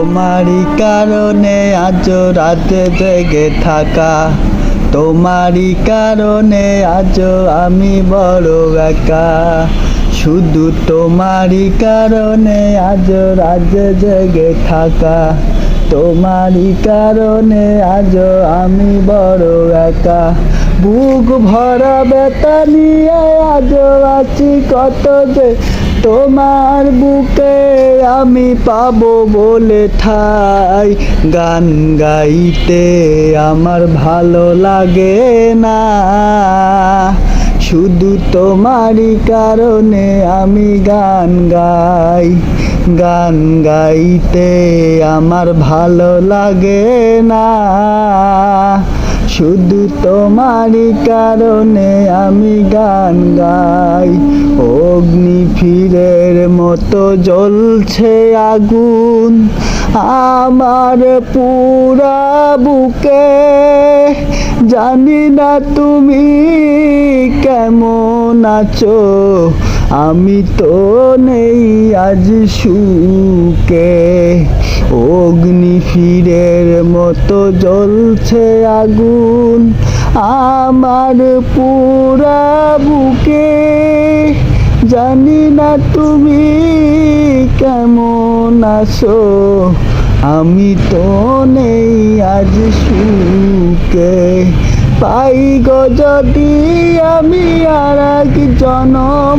তোমারই কারণে আজ রাতে জেগে থাকা, তোমারই কারণে আজ আমি বড় একা। শুধু তোমারই কারণে আজ রাতে জেগে থাকা, তোমারই কারণে আজ আমি বড় একা। বুক ভরা ব্যথা নিয়ে আজ আছি কত যে, তোমার বুকে আমি পাবো বলে ঠাই। গান গাইতে আমার ভালো লাগে না, শুধু তোমারই কারণে আমি গান গাই। গান গাইতে আমার ভালো লাগে না, শুধু তোমারই কারণে আমি গান গাই। অগ্নিফিরের মতো জ্বলছে আগুন আমার পুরা বুকে, জানি না তুমি কেমন আছো, আমি তো নেই আজ সুখে। অগ্নিফিরের মতো জ্বলছে আগুন আমার পুরা বুকে, জানি না তুমি কেমন আছো, আমি তো নেই আজ সুখে। পাই গো যদি আমি আর এক জনম